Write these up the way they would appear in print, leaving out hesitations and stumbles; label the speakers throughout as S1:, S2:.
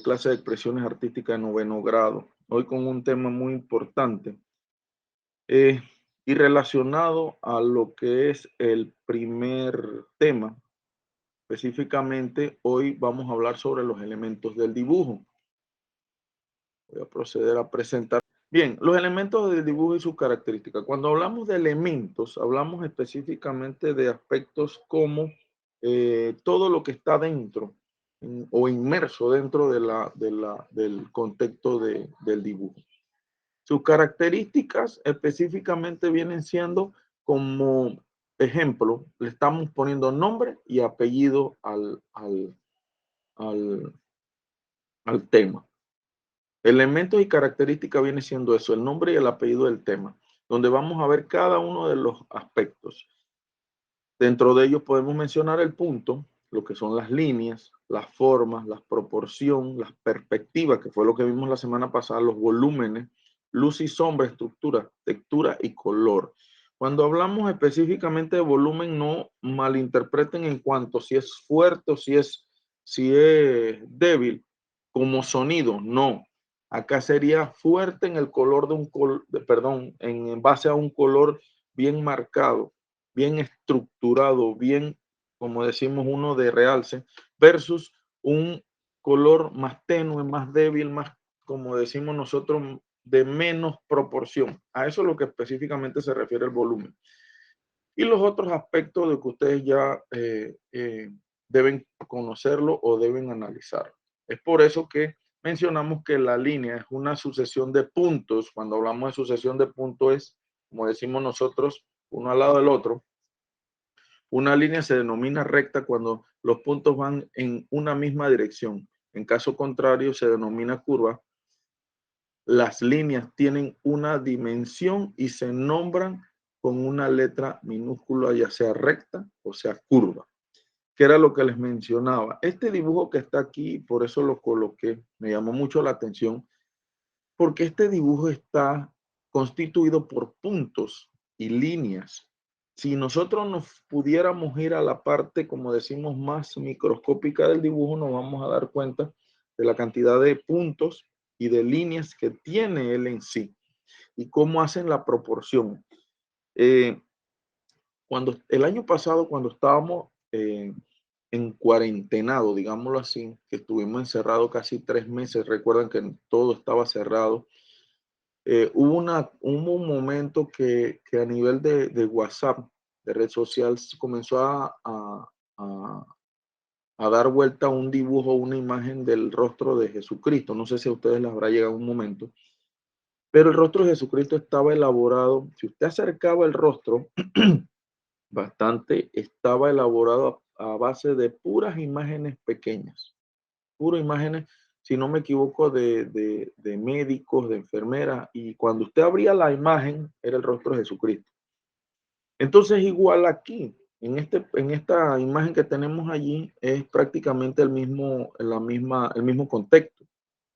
S1: clase de expresiones artísticas de noveno grado. Hoy con un tema muy importante y relacionado a lo que es el primer tema. Específicamente, hoy vamos a hablar sobre los elementos del dibujo. Voy a proceder a presentar. Bien, los elementos del dibujo y sus características. Cuando hablamos de elementos, hablamos específicamente de aspectos como todo lo que está dentro o inmerso dentro del contexto del dibujo. Sus características específicamente vienen siendo como ejemplo, le estamos poniendo nombre y apellido al tema. Elementos y características viene siendo eso, el nombre y el apellido del tema, donde vamos a ver cada uno de los aspectos. Dentro de ellos podemos mencionar el punto, lo que son las líneas, las formas, la proporción, las perspectivas, que fue lo que vimos la semana pasada, los volúmenes, luz y sombra, estructura, textura y color. Cuando hablamos específicamente de volumen, no malinterpreten en cuanto si es fuerte o si es débil como sonido, no. Acá sería fuerte en el color en base a un color bien marcado, bien estructurado, bien, como decimos uno, de realce, versus un color más tenue, más débil, más, como decimos nosotros, de menos proporción. A eso es lo que específicamente se refiere el volumen. Y los otros aspectos de que ustedes ya deben conocerlo o deben analizar. Es por eso que mencionamos que la línea es una sucesión de puntos. Cuando hablamos de sucesión de puntos es, como decimos nosotros, uno al lado del otro. Una línea se denomina recta cuando los puntos van en una misma dirección. En caso contrario, se denomina curva. Las líneas tienen una dimensión y se nombran con una letra minúscula, ya sea recta o sea curva, que era lo que les mencionaba. Este dibujo que está aquí, por eso lo coloqué, me llamó mucho la atención, porque este dibujo está constituido por puntos y líneas. Si nosotros nos pudiéramos ir a la parte, como decimos, más microscópica del dibujo, nos vamos a dar cuenta de la cantidad de puntos y de líneas que tiene él en sí y cómo hacen la proporción. Cuando el año pasado, cuando estábamos en cuarentenado, digámoslo así, que estuvimos encerrados casi 3 meses, recuerdan que todo estaba cerrado. Hubo un momento que a nivel de WhatsApp, de red social, comenzó a dar vuelta un dibujo, una imagen del rostro de Jesucristo. No sé si a ustedes les habrá llegado un momento, pero el rostro de Jesucristo estaba elaborado. Si usted acercaba el rostro bastante, estaba elaborado a base de puras imágenes pequeñas, puras imágenes, si no me equivoco, de médicos, de enfermeras, y cuando usted abría la imagen, era el rostro de Jesucristo. Entonces, igual aquí, en esta imagen que tenemos allí, es prácticamente el mismo contexto,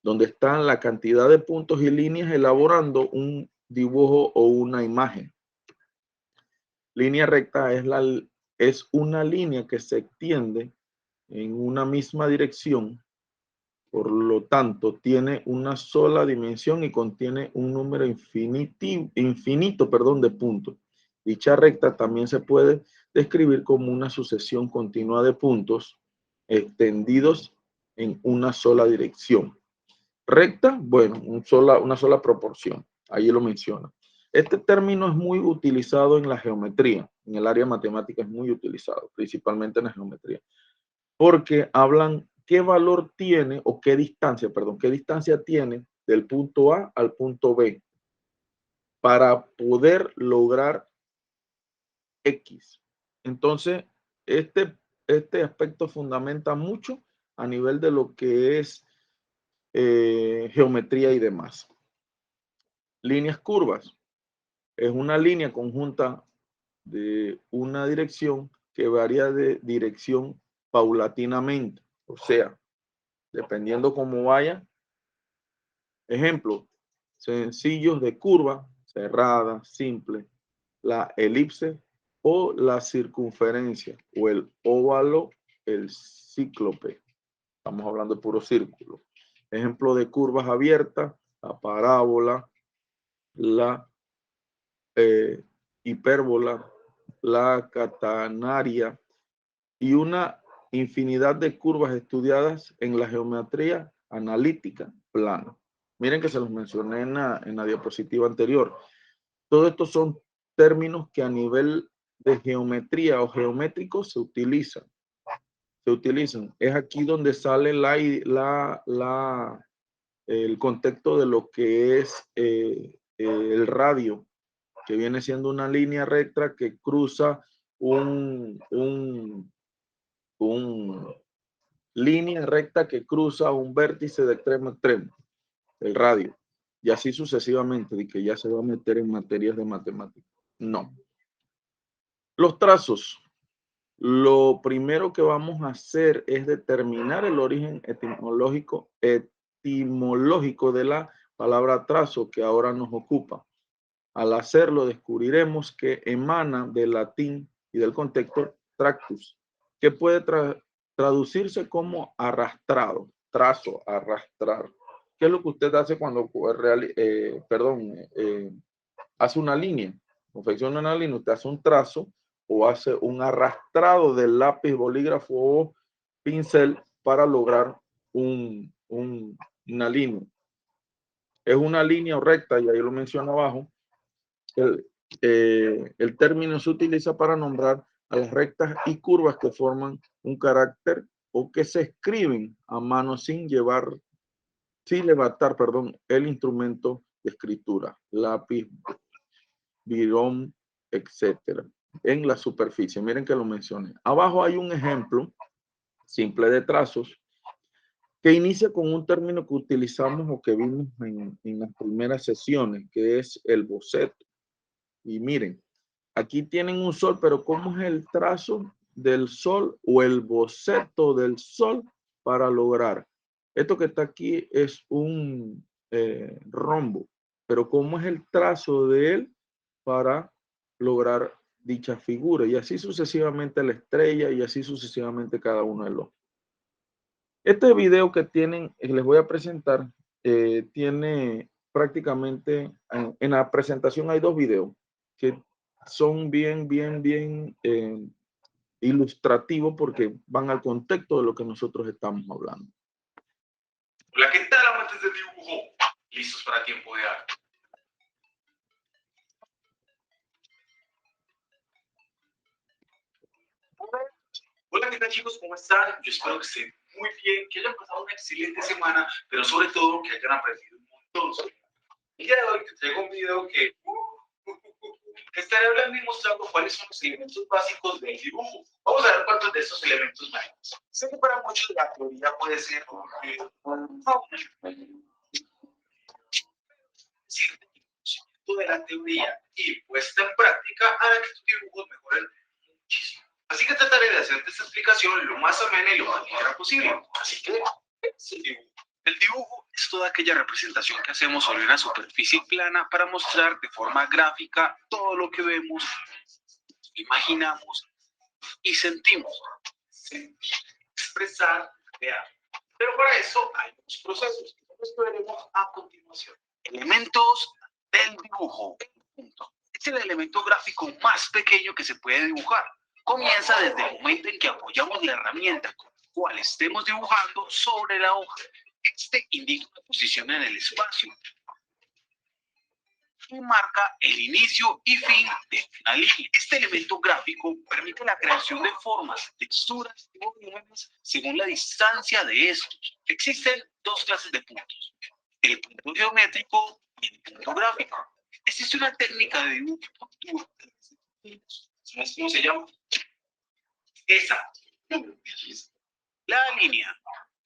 S1: donde están la cantidad de puntos y líneas elaborando un dibujo o una imagen. Línea recta es una línea que se extiende en una misma dirección, por lo tanto tiene una sola dimensión y contiene un número infinito de puntos. Dicha recta también se puede describir como una sucesión continua de puntos extendidos en una sola dirección. Recta, bueno, una sola proporción, ahí lo menciona. Este término es muy utilizado en la geometría, en el área matemática es muy utilizado, principalmente en la geometría, porque hablan qué valor tiene o qué distancia tiene del punto A al punto B para poder lograr X. Entonces, este aspecto fundamenta mucho a nivel de lo que es geometría y demás. Líneas curvas. Es una línea conjunta de una dirección que varía de dirección paulatinamente. O sea, dependiendo cómo vaya. Ejemplo, sencillos de curva, cerrada, simple, la elipse o la circunferencia, o el óvalo, el cíclope. Estamos hablando de puro círculo. Ejemplo de curvas abiertas, la parábola, la hipérbola, la catenaria y una infinidad de curvas estudiadas en la geometría analítica plana. Miren que se los mencioné en la diapositiva anterior. Todos estos son términos que a nivel de geometría o geométrico se utilizan. Es aquí donde sale el contexto de lo que es el radio, que viene siendo una línea recta que cruza línea recta que cruza un vértice de extremo a extremo, el radio, y así sucesivamente, de que ya se va a meter en materias de matemáticas. No. Los trazos. Lo primero que vamos a hacer es determinar el origen etimológico de la palabra trazo que ahora nos ocupa. Al hacerlo, descubriremos que emana del latín y del contexto tractus, que puede traducirse como arrastrado, trazo, arrastrar. ¿Qué es lo que usted hace cuando hace una línea? Confecciona una línea, usted hace un trazo o hace un arrastrado del lápiz, bolígrafo o pincel para lograr una línea. Es una línea recta, y ahí lo menciono abajo. El término se utiliza para nombrar a las rectas y curvas que forman un carácter o que se escriben a mano sin levantar, el instrumento de escritura, lápiz, birón, etcétera, en la superficie. Miren que lo mencioné. Abajo hay un ejemplo simple de trazos que inicia con un término que utilizamos o que vimos en las primeras sesiones, que es el boceto. Y miren, aquí tienen un sol, pero ¿cómo es el trazo del sol o el boceto del sol para lograr? Esto que está aquí es un rombo, pero ¿cómo es el trazo de él para lograr dicha figura? Y así sucesivamente la estrella y así sucesivamente cada uno de los. Este video que tienen, les voy a presentar, tiene prácticamente, en la presentación hay dos videos que son bien ilustrativos porque van al contexto de lo que nosotros estamos hablando.
S2: Hola, ¿qué tal, amantes del dibujo? ¿Listos para Tiempo de Arte? Hola, ¿qué tal, chicos? ¿Cómo están? Yo espero que estén muy bien, que hayan pasado una excelente semana, pero sobre todo que hayan aprendido un montón. El día de hoy te traigo un video que estaré hablando y mostrando cuáles son los elementos básicos del dibujo. Vamos a ver cuántos de estos elementos manejamos. Sé que para muchos la teoría puede ser de la teoría y puesta en práctica hará que tus dibujos mejoren muchísimo. Así que trataré de hacerte esta explicación lo más amena y lo más ligera posible. Así que, es el dibujo. El dibujo es toda aquella representación que hacemos sobre una superficie plana para mostrar de forma gráfica todo lo que vemos, imaginamos y sentimos. Sentir, expresar, crear. Pero para eso hay unos procesos que veremos a continuación. Elementos del dibujo. Es el elemento gráfico más pequeño que se puede dibujar. Comienza desde el momento en que apoyamos la herramienta con la cual estemos dibujando sobre la hoja. Este indica una posición en el espacio y marca el inicio y fin de una línea. Este elemento gráfico permite la creación de formas, texturas y volúmenes según la distancia de estos. Existen dos clases de puntos: el punto geométrico y el punto gráfico. Existe una técnica de dibujo. ¿Sabes cómo se llama? Esa. La línea.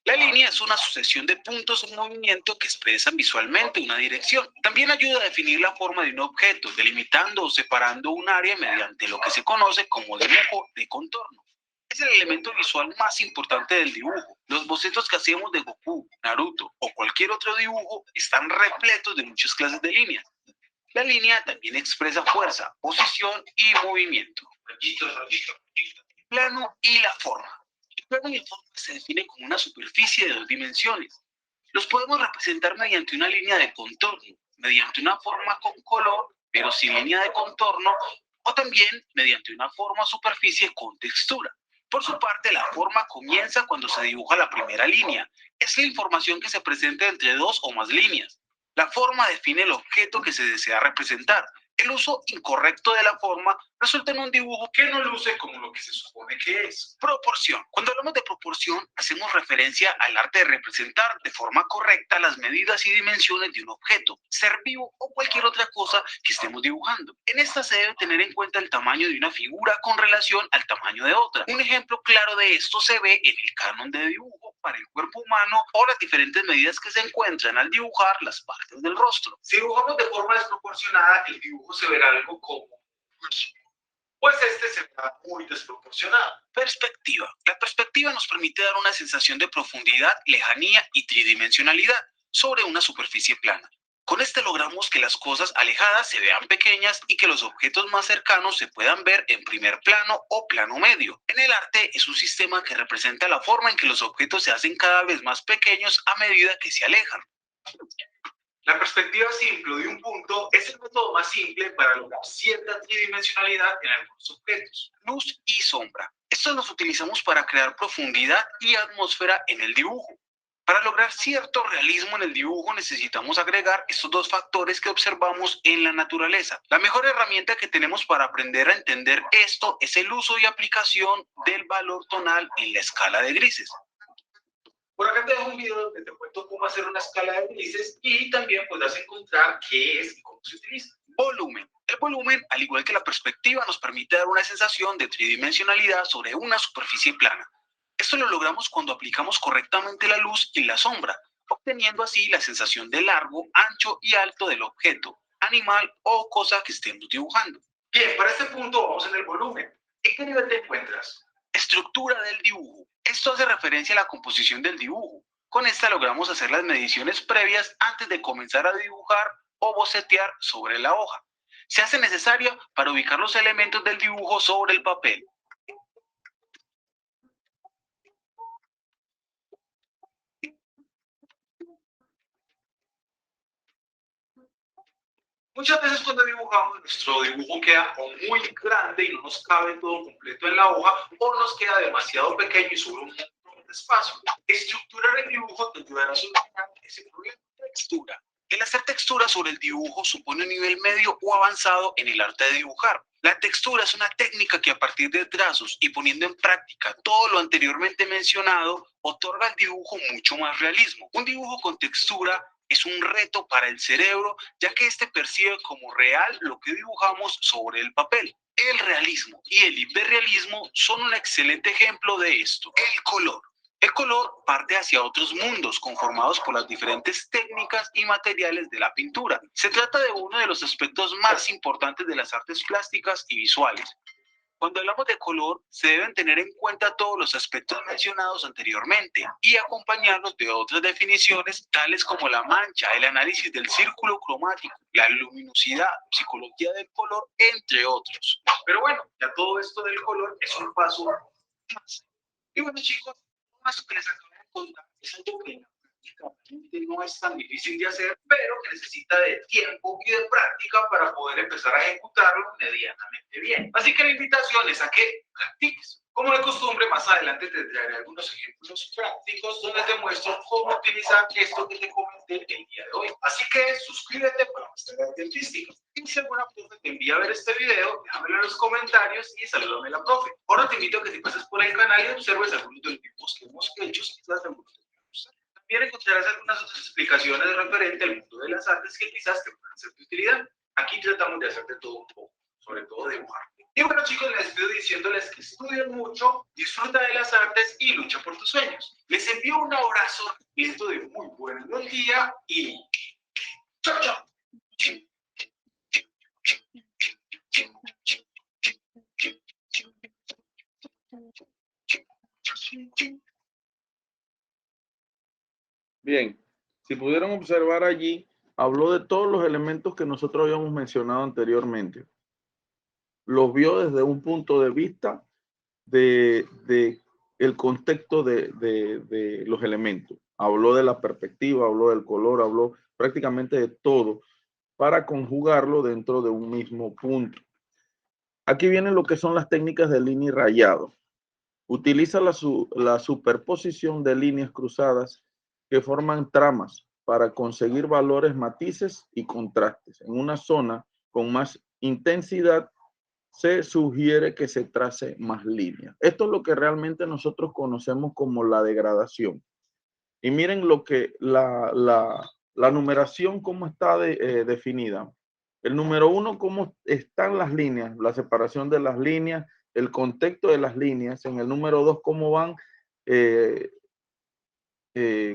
S2: La línea es una sucesión de puntos en movimiento que expresan visualmente una dirección. También ayuda a definir la forma de un objeto, delimitando o separando un área mediante lo que se conoce como dibujo de contorno. Es el elemento visual más importante del dibujo. Los bocetos que hacemos de Goku, Naruto o cualquier otro dibujo están repletos de muchas clases de líneas. La línea también expresa fuerza, posición y movimiento. El plano y la forma. El plano y la forma se define como una superficie de dos dimensiones. Los podemos representar mediante una línea de contorno, mediante una forma con color, pero sin línea de contorno, o también mediante una forma o superficie con textura. Por su parte, la forma comienza cuando se dibuja la primera línea. Es la información que se presenta entre dos o más líneas. La forma define el objeto que se desea representar. El uso incorrecto de la forma resulta en un dibujo que no luce como lo que se supone que es. Proporción. Cuando hablamos de proporción, hacemos referencia al arte de representar de forma correcta las medidas y dimensiones de un objeto, ser vivo o cualquier otra cosa que estemos dibujando. En esta se debe tener en cuenta el tamaño de una figura con relación al tamaño de otra. Un ejemplo claro de esto se ve en el canon de dibujo para el cuerpo humano o las diferentes medidas que se encuentran al dibujar las partes del rostro. Si dibujamos de forma desproporcionada, el dibujo se verá algo como pues este se verá muy desproporcionado. Perspectiva. La perspectiva nos permite dar una sensación de profundidad, lejanía y tridimensionalidad sobre una superficie plana. Con este logramos que las cosas alejadas se vean pequeñas y que los objetos más cercanos se puedan ver en primer plano o plano medio. En el arte es un sistema que representa la forma en que los objetos se hacen cada vez más pequeños a medida que se alejan. La perspectiva simple de un punto es el método más simple para lograr cierta tridimensionalidad en algunos objetos. Luz y sombra. Estos los utilizamos para crear profundidad y atmósfera en el dibujo. Para lograr cierto realismo en el dibujo necesitamos agregar estos dos factores que observamos en la naturaleza. La mejor herramienta que tenemos para aprender a entender esto es el uso y aplicación del valor tonal en la escala de grises. Por acá te dejo un video donde te cuento cómo hacer una escala de grises y también podrás encontrar qué es y cómo se utiliza. Volumen. El volumen, al igual que la perspectiva, nos permite dar una sensación de tridimensionalidad sobre una superficie plana. Esto lo logramos cuando aplicamos correctamente la luz y la sombra, obteniendo así la sensación de largo, ancho y alto del objeto, animal o cosa que estemos dibujando. Bien, para este punto vamos en el volumen. ¿En qué nivel te encuentras? Estructura del dibujo. Esto hace referencia a la composición del dibujo. Con esta logramos hacer las mediciones previas antes de comenzar a dibujar o bocetear sobre la hoja. Se hace necesaria para ubicar los elementos del dibujo sobre el papel. Muchas veces cuando dibujamos, nuestro dibujo queda o muy grande y no nos cabe todo completo en la hoja, o nos queda demasiado pequeño y sobre un montón de espacio. Estructurar el dibujo te ayudará a solucionar ese problema. Textura. El hacer textura sobre el dibujo supone un nivel medio o avanzado en el arte de dibujar. La textura es una técnica que a partir de trazos y poniendo en práctica todo lo anteriormente mencionado, otorga al dibujo mucho más realismo. Un dibujo con textura es un reto para el cerebro, ya que éste percibe como real lo que dibujamos sobre el papel. El realismo y el hiperrealismo son un excelente ejemplo de esto. El color. El color parte hacia otros mundos conformados por las diferentes técnicas y materiales de la pintura. Se trata de uno de los aspectos más importantes de las artes plásticas y visuales. Cuando hablamos de color, se deben tener en cuenta todos los aspectos mencionados anteriormente y acompañarlos de otras definiciones tales como la mancha, el análisis del círculo cromático, la luminosidad, psicología del color, entre otros. Pero bueno, ya todo esto del color es un paso más. Y bueno, chicos, más que les acabo de contar es algo que prácticamente no es tan difícil de hacer, pero que necesita de tiempo y de práctica para poder empezar a ejecutarlo medianamente bien. Así que la invitación es a que practiques. Como de costumbre, más adelante te traeré algunos ejemplos prácticos donde te muestro cómo utilizar esto que te comenté el día de hoy. Así que suscríbete para más arte artística. Y si alguna profe te envía a ver este video, déjamelo en los comentarios y salúdame a la profe. Ahora te invito a que te pases por el canal y observes algunos de los dibujos que hemos hecho, quizás algunos te van a gustar. También encontrarás algunas otras explicaciones referentes al mundo de las artes que quizás te puedan ser de utilidad. Aquí tratamos de hacer de todo un poco, sobre todo dibujar. Y bueno, chicos, les despido diciéndoles que estudien mucho, disfruta de las artes y lucha por tus sueños. Les envío un abrazo listo de muy buen día y chao, chao.
S1: Bien, si pudieron observar allí, habló de todos los elementos que nosotros habíamos mencionado anteriormente. Los vio desde un punto de vista de el contexto de los elementos. Habló de la perspectiva, habló del color, habló prácticamente de todo para conjugarlo dentro de un mismo punto. Aquí vienen lo que son las técnicas de línea y rayado. Utiliza la superposición de líneas cruzadas que forman tramas para conseguir valores, matices y contrastes. En una zona con más intensidad se sugiere que se trace más líneas. Esto es lo que realmente nosotros conocemos como la degradación. Y miren lo que la numeración, cómo está definida. El número 1, cómo están las líneas, la separación de las líneas, el contexto de las líneas. En el número 2, cómo van,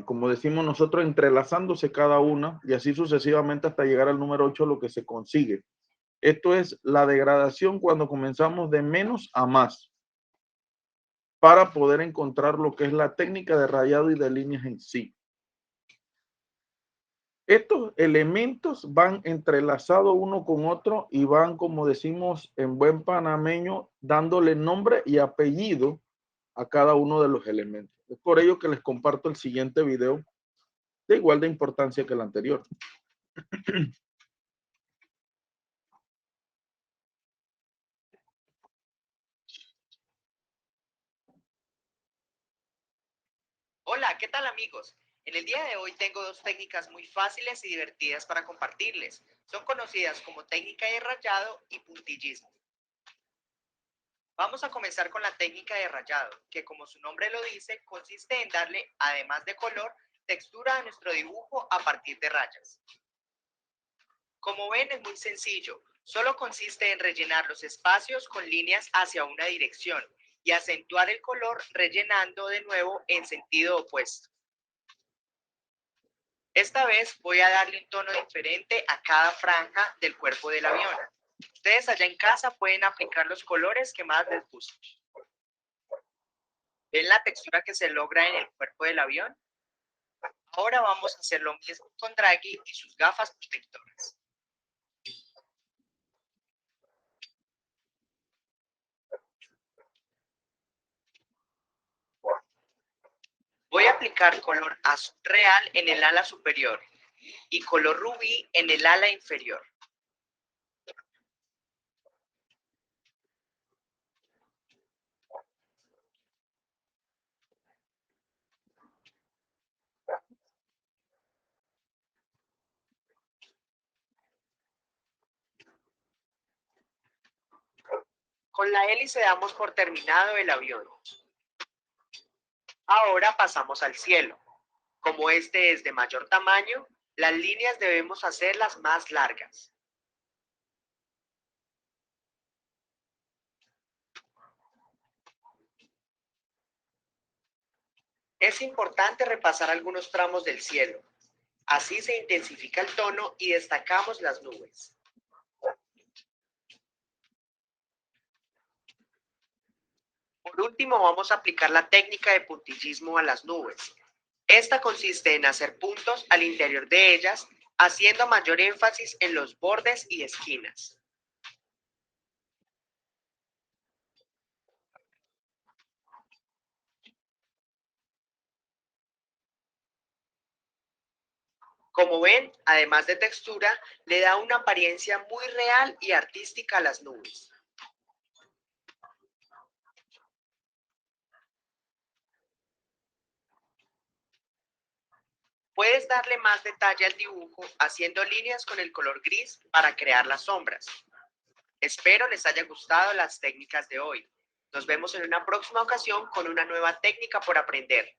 S1: como decimos nosotros, entrelazándose cada una y así sucesivamente hasta llegar al número 8, lo que se consigue. Esto es la degradación cuando comenzamos de menos a más para poder encontrar lo que es la técnica de rayado y de líneas en sí. Estos elementos van entrelazados uno con otro y van, como decimos en buen panameño, dándole nombre y apellido a cada uno de los elementos. Es por ello que les comparto el siguiente video de igual de importancia que el anterior.
S3: Hola, ¿qué tal amigos? En el día de hoy tengo dos técnicas muy fáciles y divertidas para compartirles. Son conocidas como técnica de rayado y puntillismo. Vamos a comenzar con la técnica de rayado, que como su nombre lo dice, consiste en darle, además de color, textura a nuestro dibujo a partir de rayas. Como ven, es muy sencillo. Solo consiste en rellenar los espacios con líneas hacia una dirección y acentuar el color rellenando de nuevo en sentido opuesto. Esta vez voy a darle un tono diferente a cada franja del cuerpo del avión. Ustedes allá en casa pueden aplicar los colores que más les gusten. ¿Ven la textura que se logra en el cuerpo del avión? Ahora vamos a hacer lo mismo con Draghi y sus gafas protectoras. Voy a aplicar color azul real en el ala superior y color rubí en el ala inferior. Con la hélice damos por terminado el avión. Ahora pasamos al cielo. Como este es de mayor tamaño, las líneas debemos hacerlas más largas. Es importante repasar algunos tramos del cielo. Así se intensifica el tono y destacamos las nubes. Por último, vamos a aplicar la técnica de puntillismo a las nubes. Esta consiste en hacer puntos al interior de ellas, haciendo mayor énfasis en los bordes y esquinas. Como ven, además de textura, le da una apariencia muy real y artística a las nubes. Puedes darle más detalle al dibujo haciendo líneas con el color gris para crear las sombras. Espero les haya gustado las técnicas de hoy. Nos vemos en una próxima ocasión con una nueva técnica por aprender.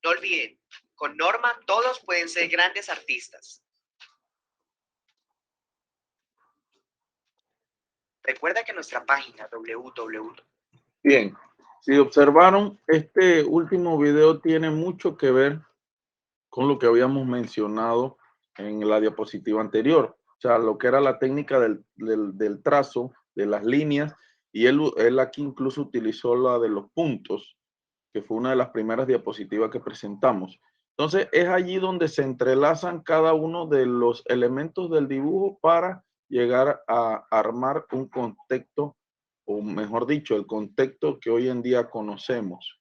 S3: No olviden, con Norma todos pueden ser grandes artistas. Recuerda que nuestra página www.
S1: Bien, si observaron, este último video tiene mucho que ver con lo que habíamos mencionado en la diapositiva anterior. O sea, lo que era la técnica del trazo, de las líneas, y él aquí incluso utilizó la de los puntos, que fue una de las primeras diapositivas que presentamos. Entonces, es allí donde se entrelazan cada uno de los elementos del dibujo para llegar a armar un contexto, o mejor dicho, el contexto que hoy en día conocemos.